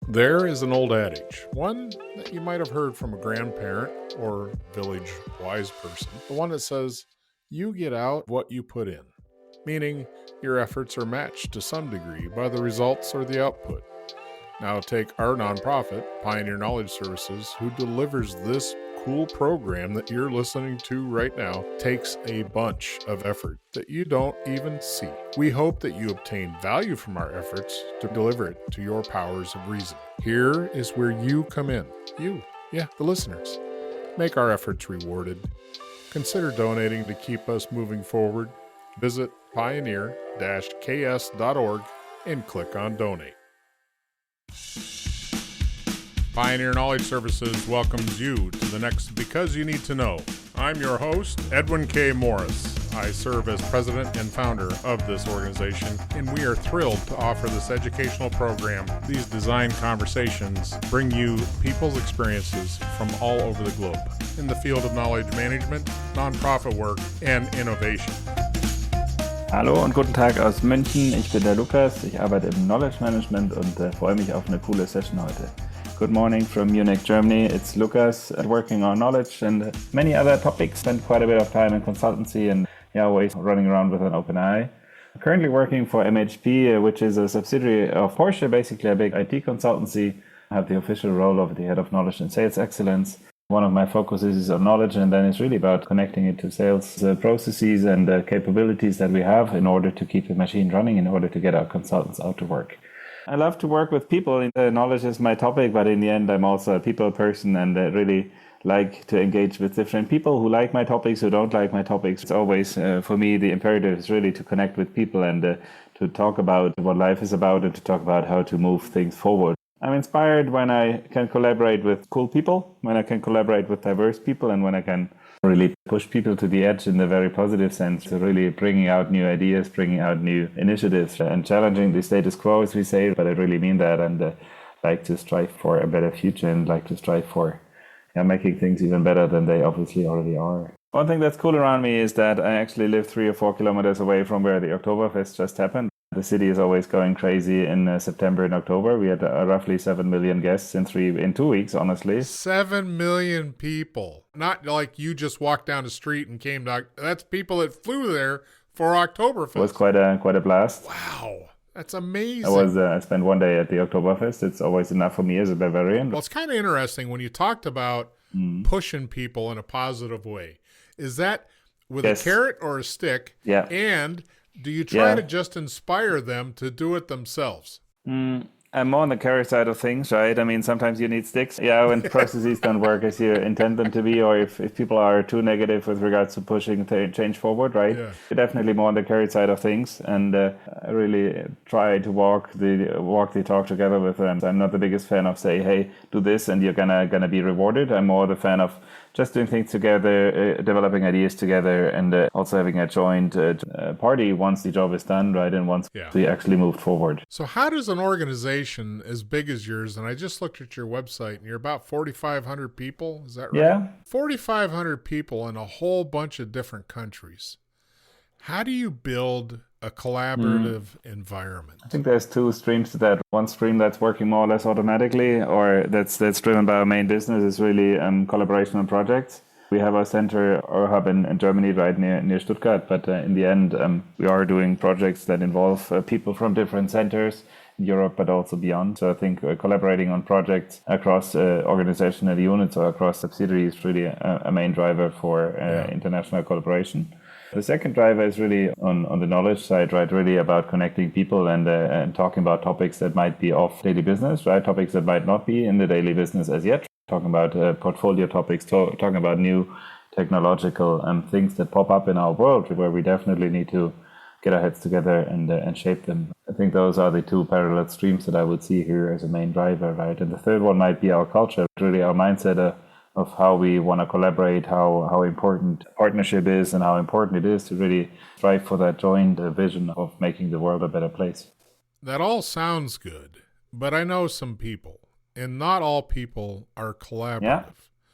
There is an old adage, one that you might have heard from a grandparent or village wise person, the one that says, you get out what you put in, meaning your efforts are matched to some degree by the results or the output. Now take our nonprofit, Pioneer Knowledge Services, who delivers this cool program that you're listening to right now, takes a bunch of effort that you don't even see. We hope that you obtain value from our efforts to deliver it to your powers of reason. Here is where you come in. You, the listeners. Make our efforts rewarded. Consider donating to keep us moving forward. Visit pioneer-ks.org and click on donate. Pioneer Knowledge Services welcomes you to the next Because You Need to Know. I'm your host, Edwin K. Morris. I serve as president and founder of this organization, and we are thrilled to offer this educational program. These design conversations bring you people's experiences from all over the globe in the field of knowledge management, nonprofit work, and innovation. Hallo und guten Tag aus München. Ich bin der Lukas. Ich arbeite im Knowledge Management und freue mich auf eine coole Session heute. Good morning from Munich, Germany. It's Lukas working on knowledge and many other topics. Spent quite a bit of time in consultancy and always running around with an open eye. Currently working for MHP, which is a subsidiary of Porsche, basically a big IT consultancy. I have the official role of the head of knowledge and sales excellence. One of my focuses is on knowledge, and then it's really about connecting it to sales processes and capabilities that we have in order to keep the machine running, in order to get our consultants out to work. I love to work with people. Knowledge is my topic, but in the end, I'm also a people person and really like to engage with different people who like my topics, who don't like my topics. It's always, for me, the imperative is really to connect with people and to talk about what life is about and to talk about how to move things forward. I'm inspired when I can collaborate with cool people, when I can collaborate with diverse people, and when I can really push people to the edge in the very positive sense, so really bringing out new ideas, bringing out new initiatives and challenging the status quo, as we say, but I really mean that, and like to strive for a better future and like to strive for making things even better than they obviously already are. One thing that's cool around me is that I actually live 3 or 4 kilometers away from where the Oktoberfest just happened. The city is always going crazy in September and October. We had roughly 7 million guests in 2 weeks, honestly. 7 million people. Not like you just walked down the street and came to... That's people that flew there for Oktoberfest. It was quite a blast. Wow. That's amazing. I spent one day at the Oktoberfest. It's always enough for me as a Bavarian. Well, it's kind of interesting when you talked about pushing people in a positive way. Is that with a carrot or a stick? Yeah. And... do you try to just inspire them to do it themselves? I'm more on the carrot side of things, right? I mean, sometimes you need sticks. Yeah, when processes don't work as you intend them to be, or if people are too negative with regards to pushing change forward, right? Yeah. You're definitely more on the carrot side of things, and I really try to walk the talk together with them. I'm not the biggest fan of say, hey, do this and you're gonna be rewarded. I'm more the fan of just doing things together, developing ideas together, and also having a joint party once the job is done, right? And once we actually moved forward. So how does an organization as big as yours, and I just looked at your website, and you're about 4,500 people, is that right? Yeah. 4,500 people in a whole bunch of different countries. How do you build a collaborative environment? I think there's 2 streams to that. One stream that's working more or less automatically, or that's driven by our main business, is really collaboration on projects. We have our center or hub in Germany, right near Stuttgart, but in the end, we are doing projects that involve people from different centers in Europe, but also beyond. So I think collaborating on projects across organizational units or across subsidiaries is really a main driver for international collaboration. The second driver is really on the knowledge side, right? Really about connecting people and talking about topics that might be off daily business, right? Topics that might not be in the daily business as yet. Talking about portfolio topics, talking about new technological things that pop up in our world, where we definitely need to get our heads together and shape them. I think those are the 2 parallel streams that I would see here as a main driver, right? And the third one might be our culture, really our mindset of how we want to collaborate, how important partnership is, and how important it is to really strive for that joint vision of making the world a better place. That all sounds good, but I know some people, and not all people are collaborative. Yeah.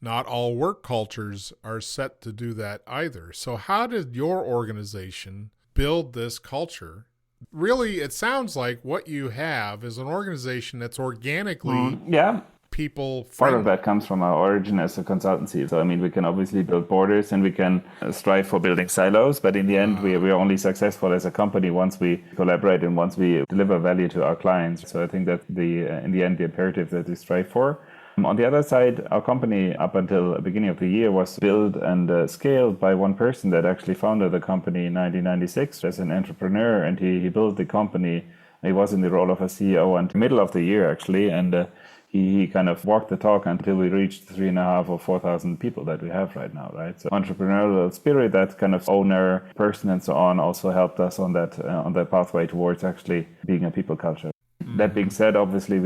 Not all work cultures are set to do that either. So how did your organization build this culture Really, it sounds like what you have is an organization that's organically Yeah. people Part of friendly. that comes from our origin as a consultancy. So, I mean, we can obviously build borders and we can strive for building silos, but in the end, we are only successful as a company once we collaborate and once we deliver value to our clients. So I think that in the end, the imperative that we strive for. On the other side, our company up until the beginning of the year was built and scaled by one person that actually founded the company in 1996 as an entrepreneur, and he built the company. He was in the role of a CEO until middle of the year, actually, and he kind of walked the talk until we reached 3,500 or 4,000 people that we have right now, right? So entrepreneurial spirit, that kind of owner person and so on, also helped us on that pathway towards actually being a people culture. That being said, obviously,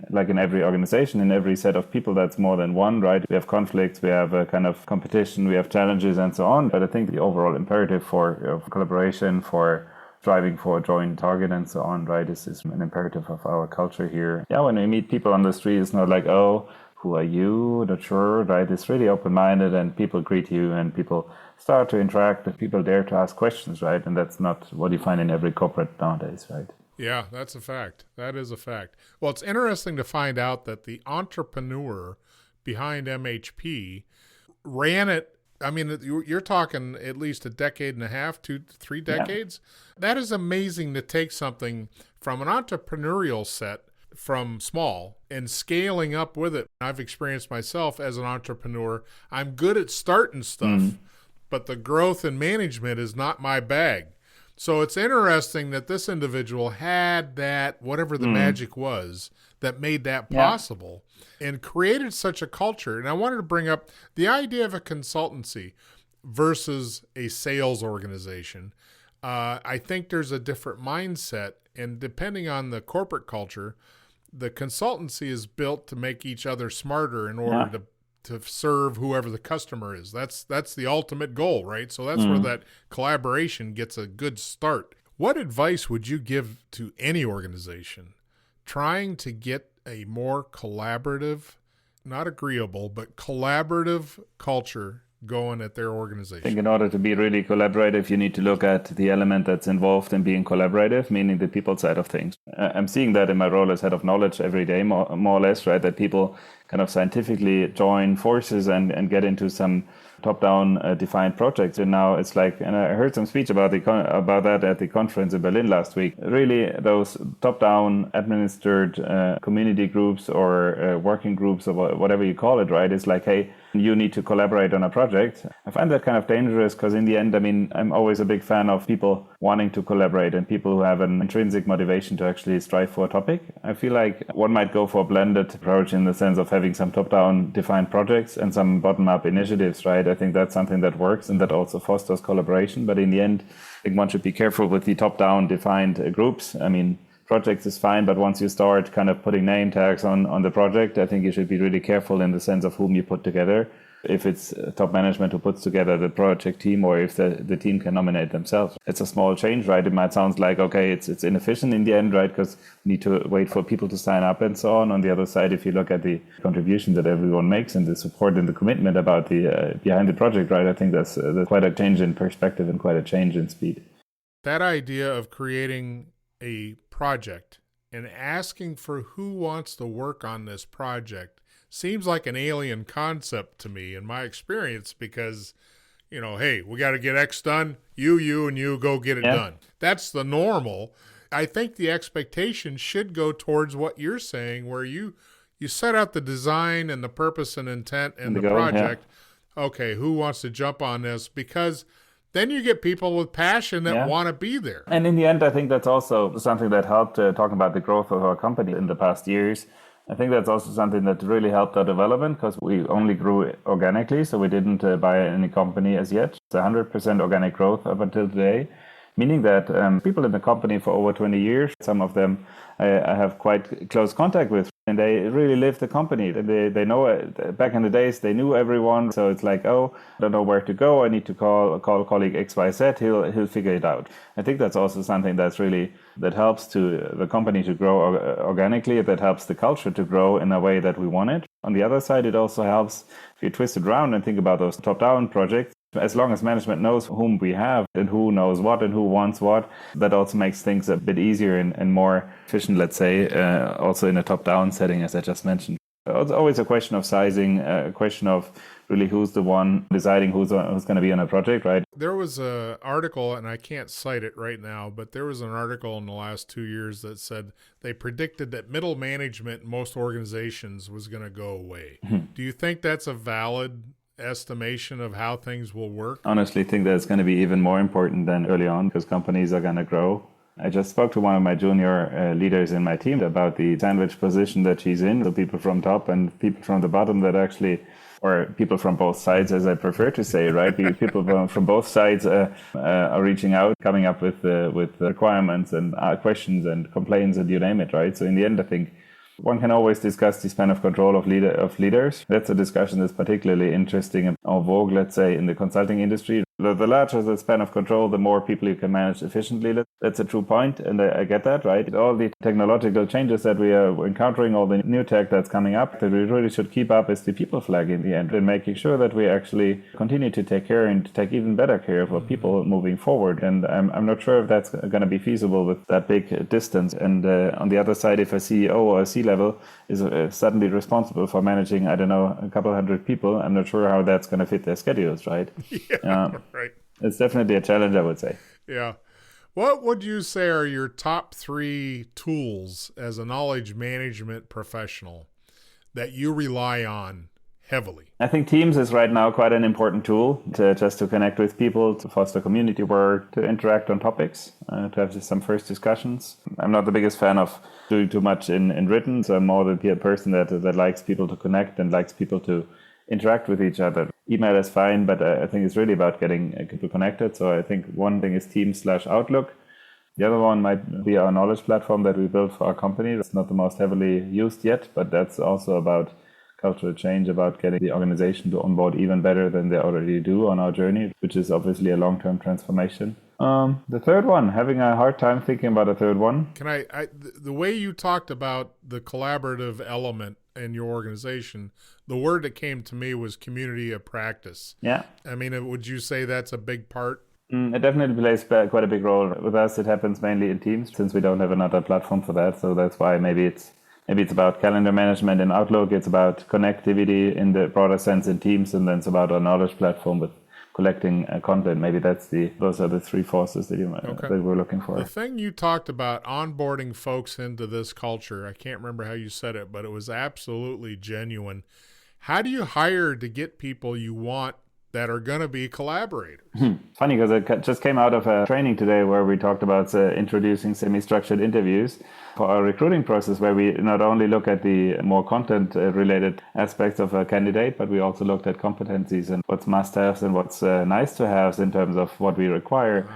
like in every organization, in every set of people, that's more than one, right? We have conflicts, we have a kind of competition, we have challenges and so on. But I think the overall imperative for collaboration, for striving for a joint target and so on, right, is an imperative of our culture here. Yeah, when we meet people on the street, it's not like, oh, who are you? Not sure, right? It's really open-minded and people greet you and people start to interact and people dare to ask questions, right? And that's not what you find in every corporate nowadays, right? Yeah, that's a fact. That is a fact. Well, it's interesting to find out that the entrepreneur behind MHP ran it. I mean, you're talking at least a decade and a half, 2 to 3 decades. Yeah. That is amazing to take something from an entrepreneurial set from small and scaling up with it. I've experienced myself as an entrepreneur. I'm good at starting stuff, but the growth and management is not my bag. So it's interesting that this individual had that, whatever the magic was, that made that possible and created such a culture. And I wanted to bring up the idea of a consultancy versus a sales organization. I think there's a different mindset, and depending on the corporate culture, the consultancy is built to make each other smarter in order to serve whoever the customer is. That's the ultimate goal, right? So that's where that collaboration gets a good start. What advice would you give to any organization trying to get a more collaborative, not agreeable, but collaborative culture going at their organization? I think in order to be really collaborative, you need to look at the element that's involved in being collaborative, meaning the people side of things. I'm seeing that in my role as head of knowledge every day, more or less, right? That people kind of scientifically join forces and get into some top-down defined projects. And now it's like, and I heard some speech about that at the conference in Berlin last week. Really, those top-down administered community groups or working groups or whatever you call it, right? It's like, hey, you need to collaborate on a project. I find that kind of dangerous because in the end, I mean, I'm always a big fan of people wanting to collaborate and people who have an intrinsic motivation to actually strive for a topic. I feel like one might go for a blended approach in the sense of having some top-down defined projects and some bottom-up initiatives, right? I think that's something that works and that also fosters collaboration. But in the end, I think one should be careful with the top-down defined groups. I mean, projects is fine, but once you start kind of putting name tags on the project, I think you should be really careful in the sense of whom you put together. If it's top management who puts together the project team or if the team can nominate themselves. It's a small change, right? It might sound like, okay, it's inefficient in the end, right? Because we need to wait for people to sign up and so on. On the other side, if you look at the contribution that everyone makes and the support and the commitment about the behind the project, right? I think that's quite a change in perspective and quite a change in speed. That idea of creating a project and asking for who wants to work on this project seems like an alien concept to me in my experience because, you know, hey, we got to get X done. You, and you go get it done. That's the normal. I think the expectation should go towards what you're saying, where you set out the design and the purpose and intent and the project. Yeah. Okay, who wants to jump on this? Because then you get people with passion that want to be there. And in the end, I think that's also something that helped talking about the growth of our company in the past years. I think that's also something that really helped our development because we only grew organically, so we didn't buy any company as yet. It's 100% organic growth up until today, meaning that people in the company for over 20 years, some of them I have quite close contact with, and they really live the company. They know it. Back in the days, they knew everyone, so it's like, oh, I don't know where to go. I need to call colleague XYZ. He'll figure it out. I think that's also something that helps to the company to grow organically. That helps the culture to grow in a way that we want it. On the other side, it also helps if you twist it around and think about those top-down projects. As long as management knows whom we have and who knows what and who wants what, that also makes things a bit easier and more efficient, let's say, also in a top-down setting, as I just mentioned. It's always a question of sizing, a question of really who's the one deciding who's going to be on a project, right? There was an article, and I can't cite it right now, but there was an article in the last 2 years that said they predicted that middle management in most organizations was going to go away. Do you think that's a valid estimation of how things will work? Honestly, I think that's going to be even more important than early on because companies are going to grow. I just spoke to one of my junior leaders in my team about the sandwich position that she's in, the people from top and people from the bottom that actually, or people from both sides, as I prefer to say, right? Because people from both sides are reaching out, coming up with requirements and questions and complaints and you name it, right? So in the end, I think one can always discuss the span of control of leaders. That's a discussion that's particularly interesting and en vogue, let's say, in the consulting industry. The larger the span of control, the more people you can manage efficiently. That's a true point, and I get that, right? All the technological changes that we are encountering, all the new tech that's coming up, that we really should keep up is the people flag in the end, and making sure that we actually continue to take care and take even better care of our people moving forward. And I'm not sure if that's going to be feasible with that big distance. And on the other side, if a CEO or a C-level is suddenly responsible for managing, I don't know, a couple hundred people, I'm not sure how that's going to fit their schedules, right? Yeah. Right. It's definitely a challenge, I would say. Yeah. What would you say are your top 3 tools as a knowledge management professional that you rely on heavily? I think Teams is right now quite an important tool to connect with people, to foster community work, to interact on topics, to have some first discussions. I'm not the biggest fan of doing too much in written, so I'm more the person that likes people to connect and likes people to interact with each other. Email is fine, but I think it's really about getting people connected. So I think one thing is Teams/Outlook. The other one might be our knowledge platform that we built for our company. That's not the most heavily used yet, but that's also about cultural change, about getting the organization to onboard even better than they already do on our journey, which is obviously a long-term transformation. The third one, having a hard time thinking about a third one. Can the way you talked about the collaborative element in your organization, the word that came to me was community of practice. Yeah. I mean, would you say that's a big part? It definitely plays quite a big role. With us, it happens mainly in Teams since we don't have another platform for that. So that's why maybe it's about calendar management in Outlook. It's about connectivity in the broader sense in Teams, and then it's about our knowledge platform with collecting content. Maybe those are the 3 forces that we're looking for. The thing you talked about, onboarding folks into this culture, I can't remember how you said it, but it was absolutely genuine. How do you hire to get people you want that are going to be collaborators? Funny, because I just came out of a training today where we talked about introducing semi-structured interviews for our recruiting process, where we not only look at the more content-related aspects of a candidate, but we also looked at competencies and what's must-haves and what's nice-to-haves in terms of what we require.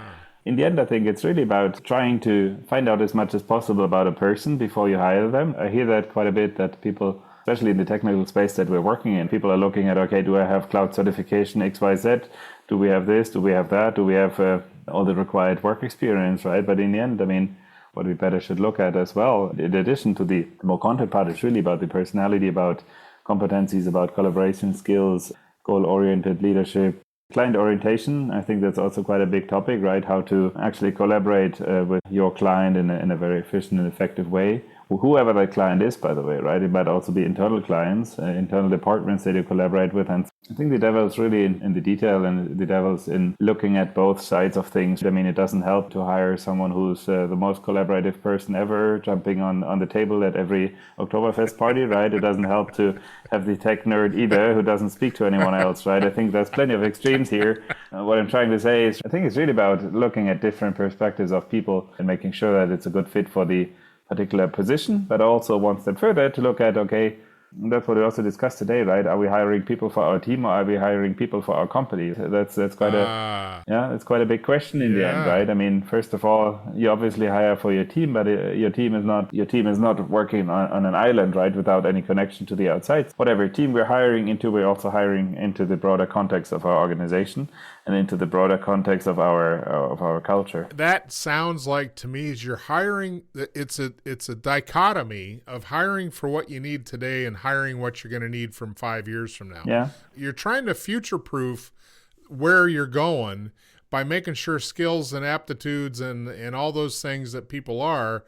In the end, I think it's really about trying to find out as much as possible about a person before you hire them. I hear that quite a bit, that people, especially in the technical space that we're working in, people are looking at, okay, do I have cloud certification XYZ? Do we have this? Do we have that? Do we have all the required work experience, right? But in the end, I mean, what we better should look at as well, in addition to the more content part, is really about the personality, about competencies, about collaboration skills, goal-oriented leadership, client orientation. I think that's also quite a big topic, right? How to actually collaborate with your client in a very efficient and effective way. Whoever that client is, by the way, right? It might also be internal clients, internal departments that you collaborate with. And I think the devil's really in the detail, and the devil's in looking at both sides of things. I mean, it doesn't help to hire someone who's the most collaborative person ever, jumping on the table at every Oktoberfest party, right? It doesn't help to have the tech nerd either who doesn't speak to anyone else, right? I think there's plenty of extremes here. What I'm trying to say is I think it's really about looking at different perspectives of people and making sure that it's a good fit for the particular position, but also one step further to look at, okay, that's what we also discussed today, right? Are we hiring people for our team, or are we hiring people for our company? That's quite it's quite a big question in the end, right? I mean, first of all, you obviously hire for your team, but your team is not working on an island, right? Without any connection to the outside. Whatever team we're hiring into, we're also hiring into the broader context of our organization and into the broader context of our culture. That sounds like to me is you're hiring. It's a dichotomy of hiring for what you need today and hiring what you're going to need from 5 years from now. Yeah, you're trying to future-proof where you're going by making sure skills and aptitudes and all those things that people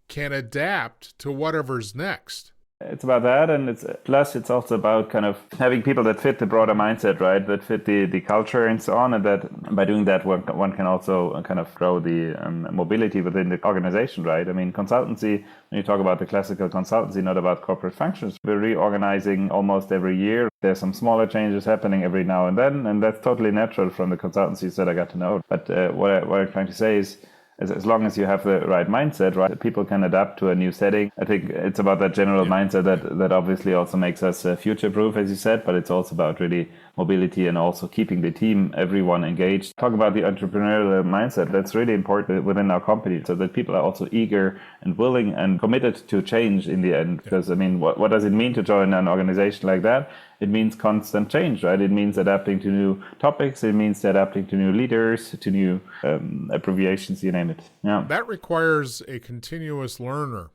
can adapt to whatever's next. It's about that, and it's also about kind of having people that fit the broader mindset, right? That fit the culture and so on, and that by doing that, one can also kind of grow the mobility within the organization, right? I mean, consultancy, when you talk about the classical consultancy, not about corporate functions, we're reorganizing almost every year. There's some smaller changes happening every now and then, and that's totally natural from the consultancies that I got to know. But what I'm trying to say is, as long as you have the right mindset, right, people can adapt to a new setting. I think it's about that general mindset that obviously also makes us future-proof, as you said, but it's also about really mobility and also keeping the team, everyone engaged. Talk about the entrepreneurial mindset. That's really important within our company, so that people are also eager and willing and committed to change in the end. Because, I mean, what does it mean to join an organization like that? It means constant change, right? It means adapting to new topics. It means adapting to new leaders, to new abbreviations, you name it. Yeah. That requires a continuous learner.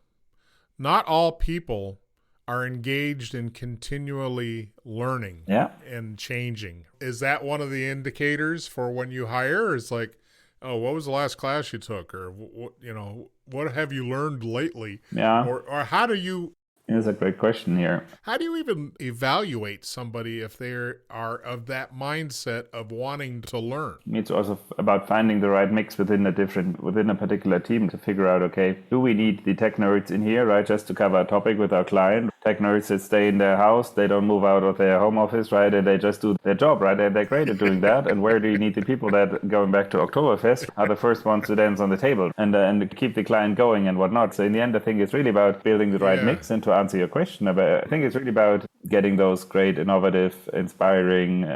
Not all people are engaged in continually learning and changing. Is that one of the indicators for when you hire? It's like, oh, what was the last class you took? Or, what have you learned lately? Yeah. Or how do you... That's a great question here. How do you even evaluate somebody if they are of that mindset of wanting to learn? It's also about finding the right mix within a particular team to figure out, okay, do we need the tech nerds in here, right, just to cover a topic with our client? Tech nerds that stay in their house, they don't move out of their home office, right, and they just do their job, right, and they're great at doing that. And where do you need the people that, going back to Oktoberfest, are the first ones to dance on the table and keep the client going and whatnot? So in the end, I think it's really about building the right mix and to answer your question. But I think it's really about getting those great, innovative, inspiring,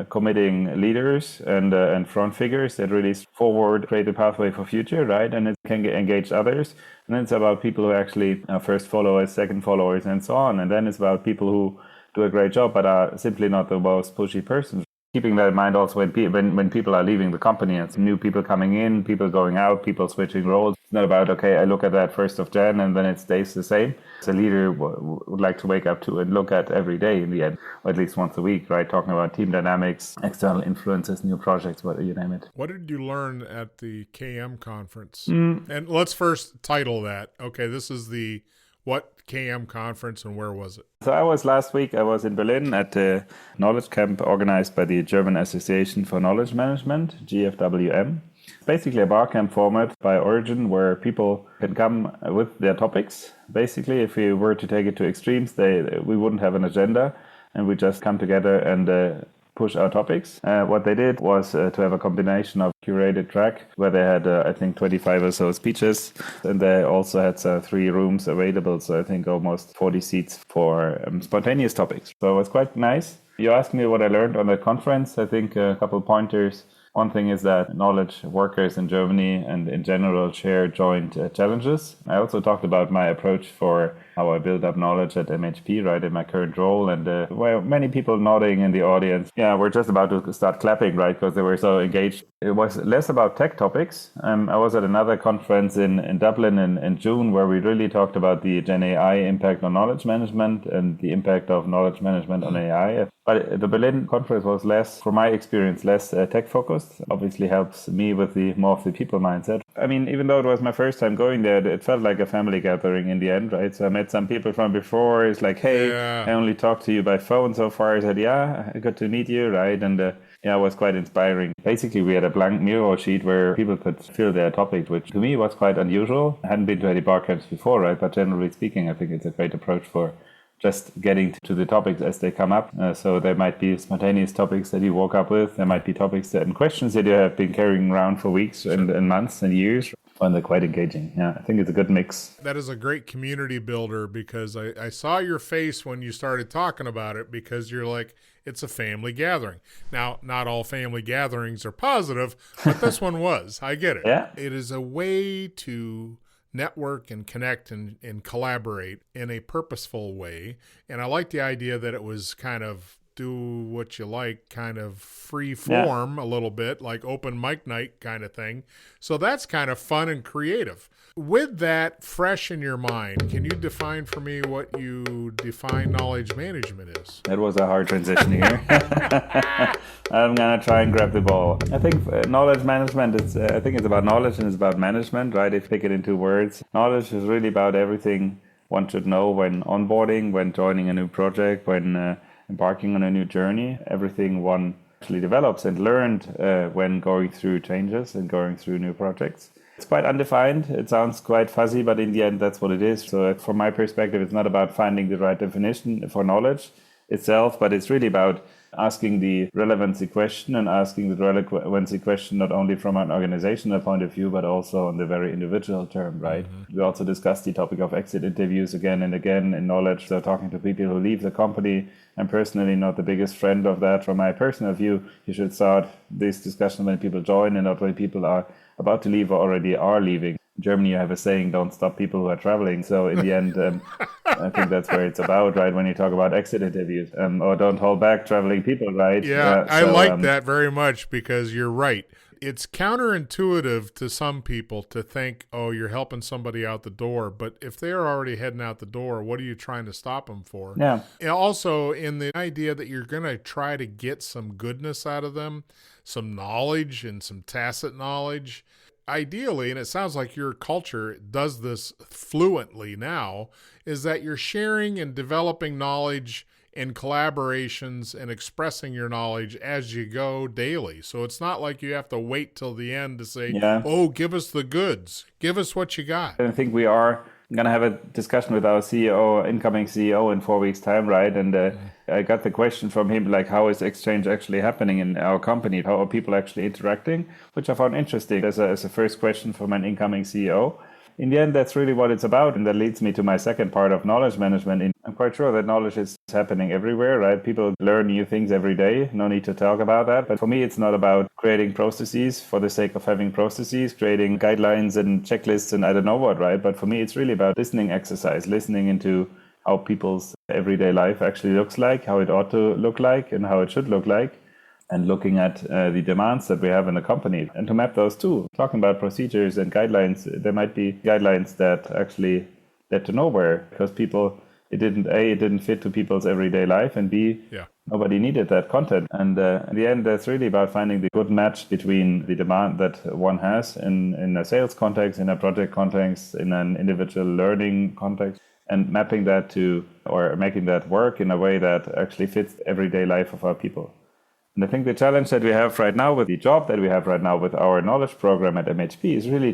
committing leaders and front figures that really forward, create a pathway for future, right? And it can engage others. And then it's about people who actually are first followers, second followers, and so on. And then it's about people who do a great job but are simply not the most pushy persons. Keeping that in mind also when people are leaving the company and some new people coming in, people going out, people switching roles. It's not about, okay, I look at that 1st of Jan and then it stays the same. As a leader would like to wake up to and look at every day in the end, or at least once a week, right? Talking about team dynamics, external influences, new projects, what you name it. What did you learn at the KM conference? And let's first title that. Okay, this is the what KM conference and where was it? So last week I was in Berlin at the knowledge camp organized by the German Association for Knowledge Management, GFWM. It's basically a bar camp format by origin where people can come with their topics. Basically, if we were to take it to extremes, we wouldn't have an agenda and we just come together and push our topics. What they did was to have a combination of curated track where they had, I think, 25 or so speeches. And they also had 3 rooms available. So I think almost 40 seats for spontaneous topics. So it was quite nice. You asked me what I learned on the conference. I think a couple pointers. One thing is that knowledge workers in Germany and in general share joint challenges. I also talked about my approach for how I build up knowledge at MHP, right, in my current role. And many people nodding in the audience. Yeah, we're just about to start clapping, right, because they were so engaged. It was less about tech topics. I was at another conference in Dublin in June where we really talked about the Gen AI impact on knowledge management and the impact of knowledge management on AI. But the Berlin conference was less, from my experience, less tech-focused. Obviously helps me with more of the people mindset. I mean, even though it was my first time going there, it felt like a family gathering in the end, right? So I met some people from before. It's like, hey, I only talked to you by phone so far. I said, yeah, I got to meet you, right? And it was quite inspiring. Basically, we had a blank mural sheet where people could fill their topic, which to me was quite unusual. I hadn't been to any bar camps before, right? But generally speaking, I think it's a great approach for just getting to the topics as they come up. So there might be spontaneous topics that you woke up with. There might be topics and questions that you have been carrying around for weeks and months and years. And they're quite engaging. Yeah, I think it's a good mix. That is a great community builder because I saw your face when you started talking about it because you're like, it's a family gathering. Now, not all family gatherings are positive, but this one was. I get it. Yeah. It is a way to network and connect and collaborate in a purposeful way. And I like the idea that it was kind of do what you like kind of free form a little bit, like open mic night kind of thing. So that's kind of fun and creative. With that fresh in your mind, can you define for me what you define knowledge management is? That was a hard transition here. I'm going to try and grab the ball. I think knowledge management, I think it's about knowledge and it's about management, right? If you take it in two words, knowledge is really about everything one should know when onboarding, when joining a new project, when embarking on a new journey, everything one actually develops and learned when going through changes and going through new projects. It's quite undefined. It sounds quite fuzzy, but in the end, that's what it is. So from my perspective, it's not about finding the right definition for knowledge itself, but it's really about asking the relevancy question and asking the relevancy question not only from an organizational point of view, but also on the very individual term, right? Mm-hmm. We also discussed the topic of exit interviews again and again in knowledge. So talking to people who leave the company. I'm personally not the biggest friend of that. From my personal view, you should start this discussion when people join and not when people are about to leave or already are leaving. In Germany, you have a saying, don't stop people who are traveling. So in the end, I think that's where it's about, right? When you talk about exit interviews, or don't hold back traveling people, right? Yeah, I like that very much because you're right. It's counterintuitive to some people to think, oh, you're helping somebody out the door. But if they're already heading out the door, what are you trying to stop them for? Yeah. And also in the idea that you're going to try to get some goodness out of them, some knowledge and some tacit knowledge. Ideally, and it sounds like your culture does this fluently now, is that you're sharing and developing knowledge and collaborations and expressing your knowledge as you go daily. So it's not like you have to wait till the end to say, oh, give us the goods. Give us what you got. I think we are going to have a discussion with our CEO, incoming CEO in 4 weeks' time, right? And I got the question from him, like, how is exchange actually happening in our company? How are people actually interacting? Which I found interesting as a first question from an incoming CEO. In the end, that's really what it's about. And that leads me to my second part of knowledge management. I'm quite sure that knowledge is happening everywhere, right? People learn new things every day. No need to talk about that. But for me, it's not about creating processes for the sake of having processes, creating guidelines and checklists and I don't know what, right? But for me, it's really about listening exercise, listening into how people's everyday life actually looks like, how it ought to look like and how it should look like. And looking at the demands that we have in the company and to map those too. Talking about procedures and guidelines, there might be guidelines that actually led to nowhere because it didn't fit to people's everyday life, and B, nobody needed that content. And in the end, that's really about finding the good match between the demand that one has in a sales context, in a project context, in an individual learning context, and mapping that to or making that work in a way that actually fits the everyday life of our people. And I think the challenge that we have right now with the job that we have right now with our knowledge program at MHP is really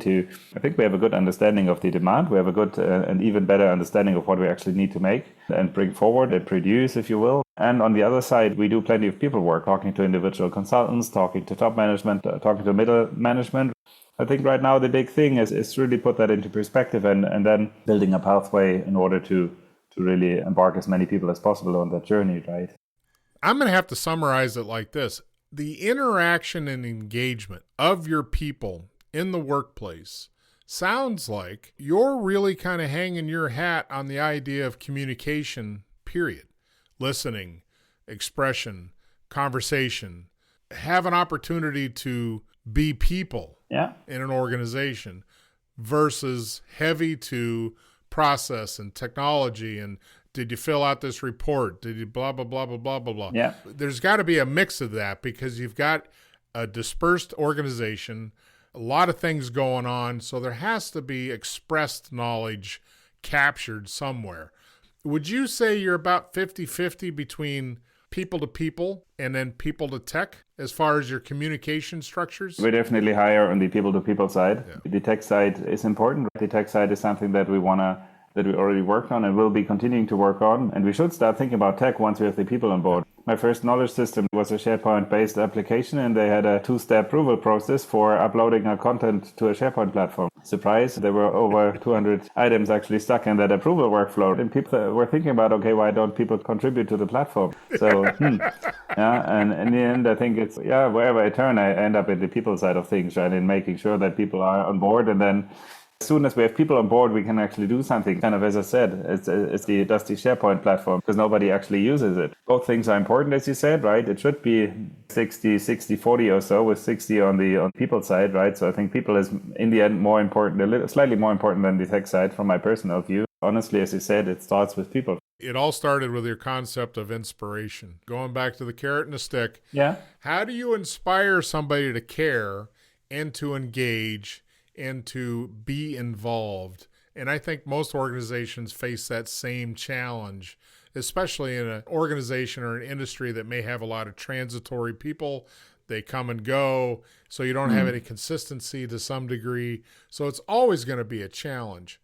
I think we have a good understanding of the demand. We have a good and even better understanding of what we actually need to make and bring forward and produce, if you will. And on the other side, we do plenty of people work, talking to individual consultants, talking to top management, talking to middle management. I think right now the big thing is really put that into perspective and then building a pathway in order to really embark as many people as possible on that journey, right? I'm going to have to summarize it like this. The interaction and engagement of your people in the workplace sounds like you're really kind of hanging your hat on the idea of communication, period. Listening, expression, conversation, have an opportunity to be people in an organization versus heavy to process and technology and did you fill out this report? Did you blah, blah, blah, blah, blah, blah, blah. Yeah. There's got to be a mix of that because you've got a dispersed organization, a lot of things going on, so there has to be expressed knowledge captured somewhere. Would you say you're about 50-50 between people to people and then people to tech as far as your communication structures? We're definitely higher on the people to people side. Yeah. The tech side is important. The tech side is something that we already worked on and will be continuing to work on. And we should start thinking about tech once we have the people on board. My first knowledge system was a SharePoint-based application, and they had a two-step approval process for uploading our content to a SharePoint platform. Surprise, there were over 200 items actually stuck in that approval workflow. And people were thinking about, okay, why don't people contribute to the platform? So, and in the end, I think it's, wherever I turn, I end up at the people side of things, right? In making sure that people are on board and then As soon as we have people on board, we can actually do something. Kind of, as I said, it's the dusty SharePoint platform because nobody actually uses it. Both things are important, as you said, right? It should be 60, 40 or so, with 60 on the people side, right? So I think people is in the end more important, slightly more important than the tech side from my personal view. Honestly, as you said, it starts with people. It all started with your concept of inspiration. Going back to the carrot and the stick. Yeah. How do you inspire somebody to care and to engage and to be involved? And I think most organizations face that same challenge, especially in an organization or an industry that may have a lot of transitory people. They come and go, so you don't have any consistency to some degree. So it's always going to be a challenge.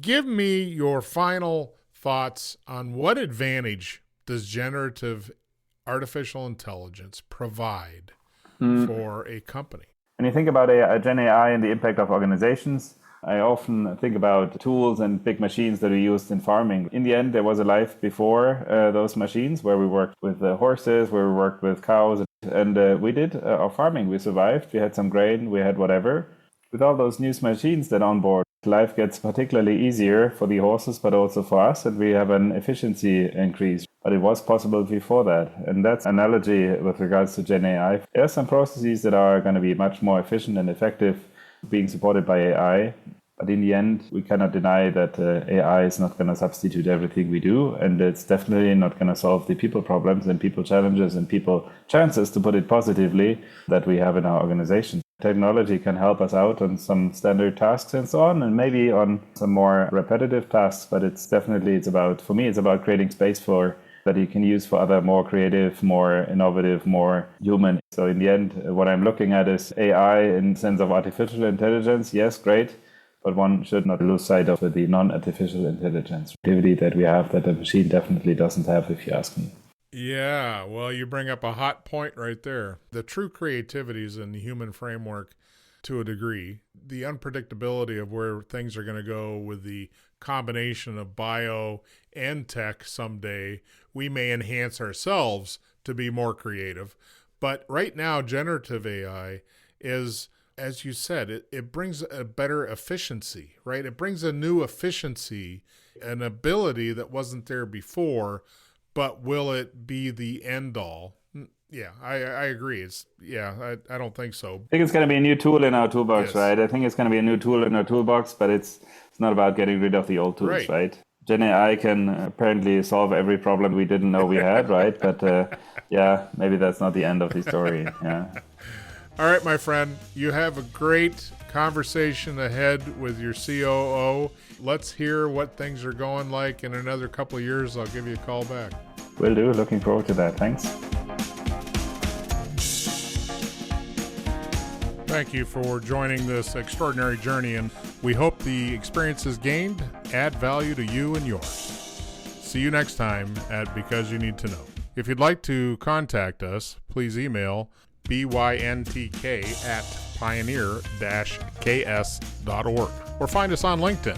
Give me your final thoughts on what advantage does generative artificial intelligence provide for a company? When you think about Gen AI and the impact of organizations, I often think about tools and big machines that are used in farming. In the end, there was a life before those machines where we worked with horses, where we worked with cows, and we did our farming. We survived. We had some grain. We had whatever. With all those new machines that are on board, life gets particularly easier for the horses, but also for us, and we have an efficiency increase. But it was possible before that. And that's an analogy with regards to Gen AI. There are some processes that are going to be much more efficient and effective being supported by AI. But in the end, we cannot deny that AI is not going to substitute everything we do. And it's definitely not going to solve the people problems and people challenges and people chances, to put it positively, that we have in our organization. Technology can help us out on some standard tasks and so on, and maybe on some more repetitive tasks. But it's about creating space for that you can use for other more creative, more innovative, more human. So in the end, what I'm looking at is AI in the sense of artificial intelligence. Yes, great. But one should not lose sight of the non-artificial intelligence activity that we have that the machine definitely doesn't have, if you ask me. Yeah, well, you bring up a hot point right there. The true creativity is in the human framework to a degree. The unpredictability of where things are going to go with the combination of bio and tech someday, we may enhance ourselves to be more creative. But right now, generative AI is, as you said, it brings a better efficiency, right? It brings a new efficiency, an ability that wasn't there before. But will it be the end all? Yeah, I agree. I don't think so. I think it's going to be a new tool in our toolbox, yes. Right? I think it's going to be a new tool in our toolbox, but it's not about getting rid of the old tools, right? Gen AI can apparently solve every problem we didn't know we had, right? But yeah, maybe that's not the end of the story. Yeah. All right, my friend, you have a great conversation ahead with your COO. Let's hear what things are going like in another couple of years. I'll give you a call back. Will do. Looking forward to that. Thanks. Thank you for joining this extraordinary journey, and we hope the experiences gained add value to you and yours. See you next time at Because You Need to Know. If you'd like to contact us, please email byntk@pioneer-ks.org or find us on LinkedIn.